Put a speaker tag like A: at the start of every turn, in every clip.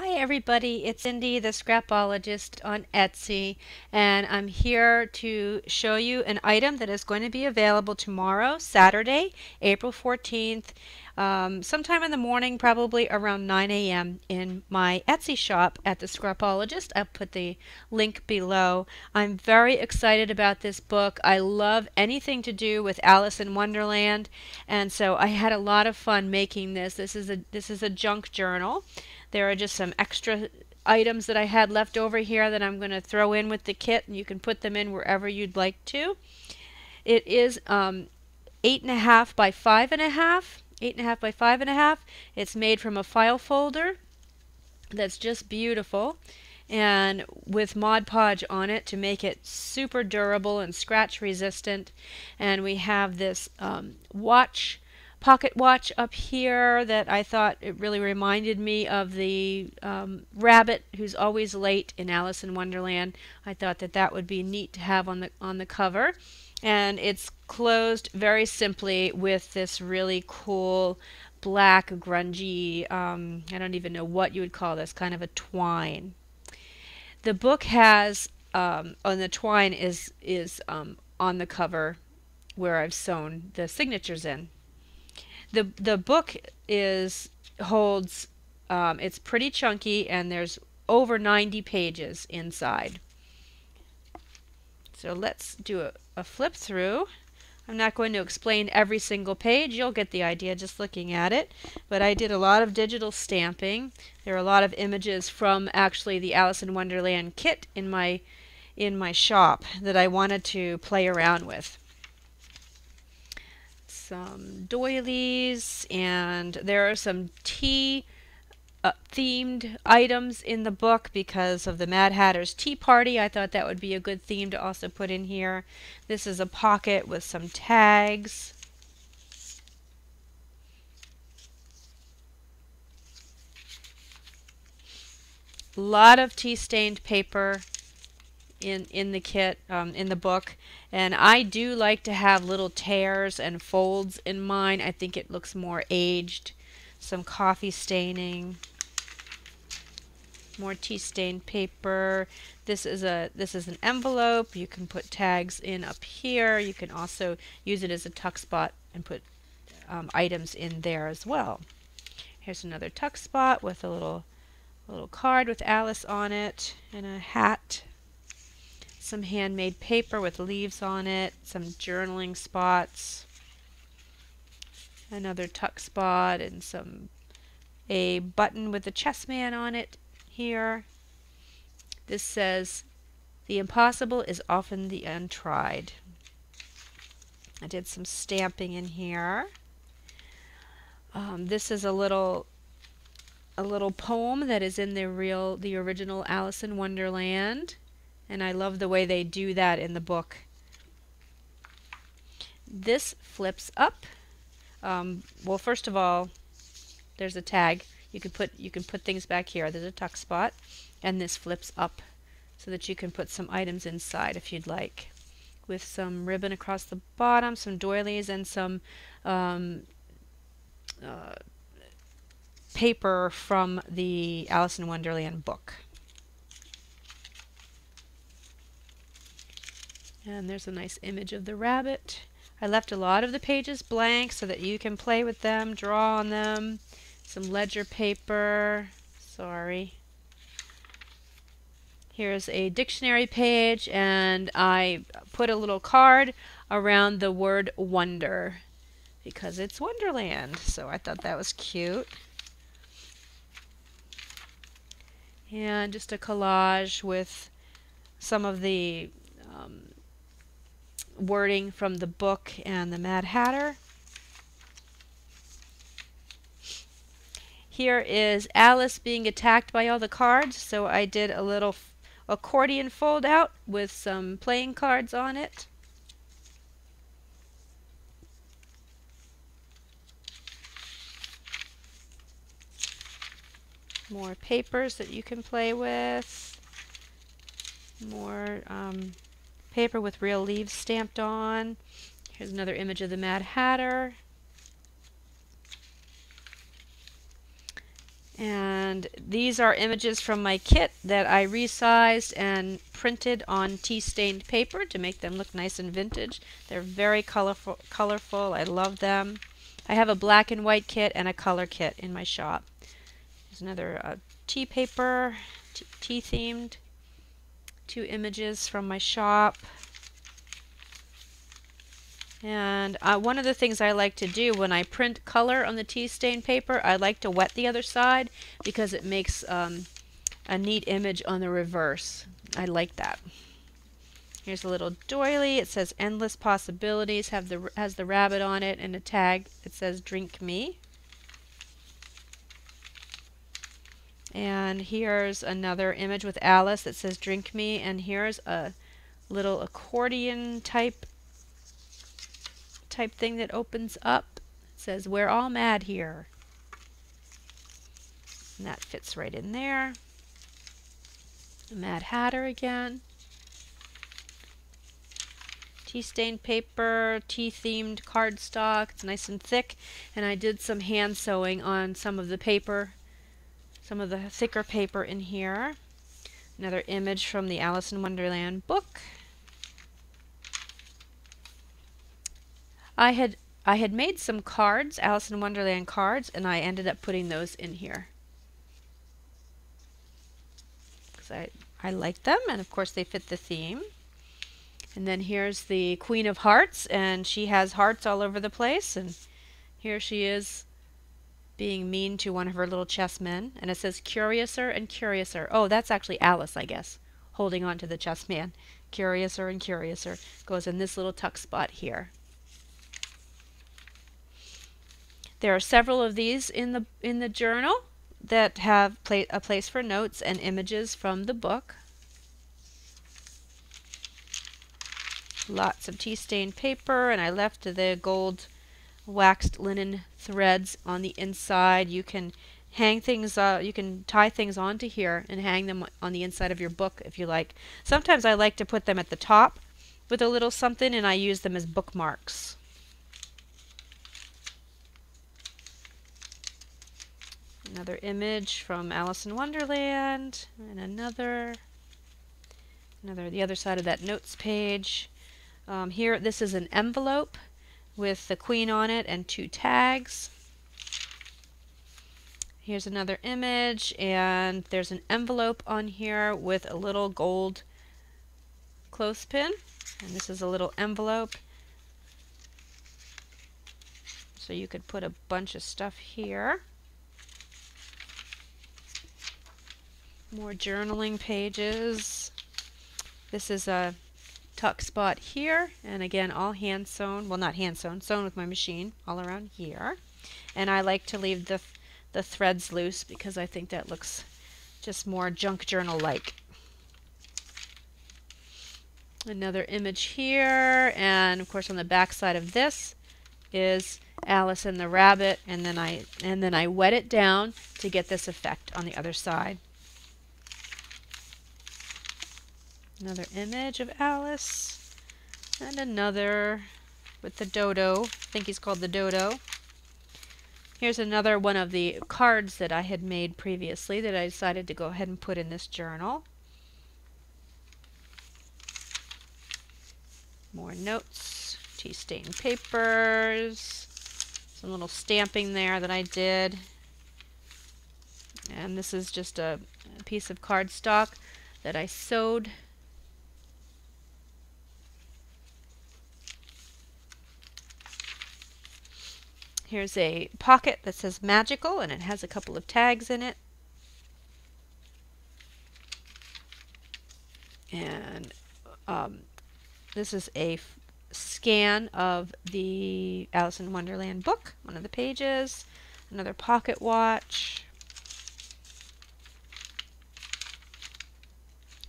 A: Hi everybody, it's Cindy the Scrapologist on Etsy, and I'm here to show you an item that is going to be available tomorrow, Saturday, April 14th, sometime in the morning, probably around 9 a.m. in my Etsy shop at the Scrapologist. I'll put the link below. I'm very excited about this book. I love anything to do with Alice in Wonderland, and so I had a lot of fun making this. This is a junk journal. There are just some extra items that I had left over here that I'm going to throw in with the kit, and you can put them in wherever you'd like to. It is 8.5 by 5.5. 8.5 by 5.5. It's made from a file folder that's just beautiful, and with Mod Podge on it to make it super durable and scratch resistant. And we have this pocket watch up here that I thought it really reminded me of the rabbit who's always late in Alice in Wonderland. I thought that would be neat to have on the cover. And it's closed very simply with this really cool black grungy, I don't even know what you would call this, kind of a twine. The book has, on the twine is on the cover where I've sewn the signatures in. The book holds, it's pretty chunky, and there's over 90 pages inside. So let's do a flip through. I'm not going to explain every single page. You'll get the idea just looking at it. But I did a lot of digital stamping. There are a lot of images from actually the Alice in Wonderland kit in my shop that I wanted to play around with. Some doilies, and there are some tea themed items in the book because of the Mad Hatter's Tea Party. I thought that would be a good theme to also put in here. This is a pocket with some tags. A lot of tea-stained paper in the kit, in the book, and I do like to have little tears and folds in mine. I think it looks more aged. Some coffee staining, more tea-stained paper. This is an envelope. You can put tags in up here. You can also use it as a tuck spot and put items in there as well. Here's another tuck spot with a little card with Alice on it, and a hat. Some handmade paper with leaves on it, some journaling spots, another tuck spot, and a button with a chessman on it here. This says, "The impossible is often the untried." I did some stamping in here. This is a little poem that is in the original Alice in Wonderland. And I love the way they do that in the book. This flips up. Well, first of all, there's a tag. You can put things back here. There's a tuck spot, and this flips up so that you can put some items inside if you'd like, with some ribbon across the bottom, some doilies, and some paper from the Alice in Wonderland book. And there's a nice image of the rabbit. I left a lot of the pages blank so that you can play with them, draw on them. Some ledger paper. Sorry. Here's a dictionary page, and I put a little card around the word wonder because it's Wonderland. So I thought that was cute. And just a collage with some of the wording from the book and the Mad Hatter. Here is Alice being attacked by all the cards, so I did a little accordion fold out with some playing cards on it. More papers that you can play with. More paper with real leaves stamped on. Here's another image of the Mad Hatter. And these are images from my kit that I resized and printed on tea-stained paper to make them look nice and vintage. They're very colorful. I love them. I have a black and white kit and a color kit in my shop. There's another tea paper, tea themed. 2 images from my shop. And one of the things I like to do when I print color on the tea stain paper, I like to wet the other side because it makes a neat image on the reverse. I like that. Here's a little doily. It says Endless Possibilities, has the rabbit on it, and a tag. It says Drink Me. And here's another image with Alice that says Drink Me, and here's a little accordion type thing that opens up. It says We're All Mad Here. And that fits right in there. The Mad Hatter again. Tea-stained paper, tea-themed cardstock. It's nice and thick. And I did some hand sewing on some of the paper, some of the thicker paper in here. Another image from the Alice in Wonderland book. I had made some cards, Alice in Wonderland cards, and I ended up putting those in here. Because I like them, and of course they fit the theme. And then here's the Queen of Hearts, and she has hearts all over the place, and here she is being mean to one of her little chessmen, and it says Curiouser and Curiouser. Oh, that's actually Alice, I guess, holding on to the chessman. Curiouser and Curiouser goes in this little tuck spot here. There are several of these in the journal that have a place for notes and images from the book. Lots of tea-stained paper, and I left the gold waxed linen threads on the inside. You can hang things, you can tie things onto here and hang them on the inside of your book if you like. Sometimes I like to put them at the top with a little something, and I use them as bookmarks. Another image from Alice in Wonderland, and another the other side of that notes page. Here, this is an envelope with the Queen on it and 2 tags. Here's another image, and there's an envelope on here with a little gold clothespin, and this is a little envelope. So you could put a bunch of stuff here. More journaling pages. This is a tuck spot here, and again all hand sewn, well not hand sewn, sewn with my machine all around here. And I like to leave the threads loose because I think that looks just more junk journal like. Another image here, and of course on the back side of this is Alice and the rabbit, and then I wet it down to get this effect on the other side. Another image of Alice, and another with the dodo. I think he's called the dodo. Here's another one of the cards that I had made previously that I decided to go ahead and put in this journal. More notes, tea-stained papers, some little stamping there that I did. And this is just a piece of cardstock that I sewed. Here's a pocket that says Magical, and it has a couple of tags in it. And this is a scan of the Alice in Wonderland book, one of the pages. Another pocket watch.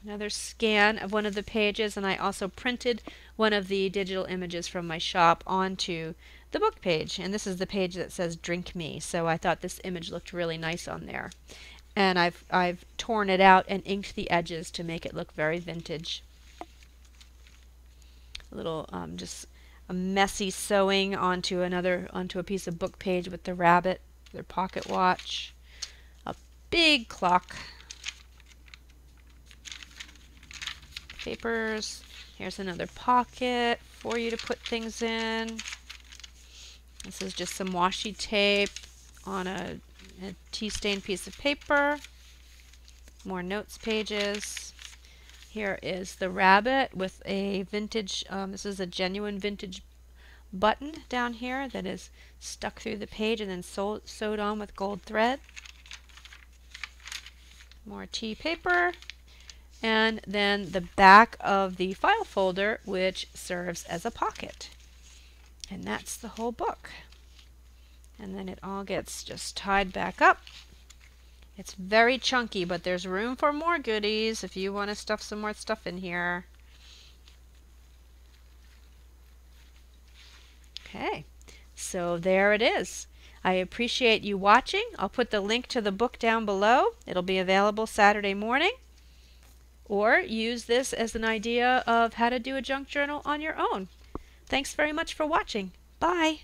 A: Another scan of one of the pages, and I also printed one of the digital images from my shop onto the book page, and this is the page that says Drink Me, so I thought this image looked really nice on there. And I've torn it out and inked the edges to make it look very vintage. A little just a messy sewing onto a piece of book page with the rabbit, their pocket watch. A big clock. Papers. Here's another pocket for you to put things in. This is just some washi tape on a tea-stained piece of paper. More notes pages. Here is the rabbit with a vintage, this is a genuine vintage button down here that is stuck through the page and then sewed on with gold thread. More tea paper. And then the back of the file folder, which serves as a pocket. And that's the whole book. And then it all gets just tied back up. It's very chunky, but there's room for more goodies if you want to stuff some more stuff in here. Okay, so there it is. I appreciate you watching. I'll put the link to the book down below. It'll be available Saturday morning. Or use this as an idea of how to do a junk journal on your own. Thanks very much for watching. Bye.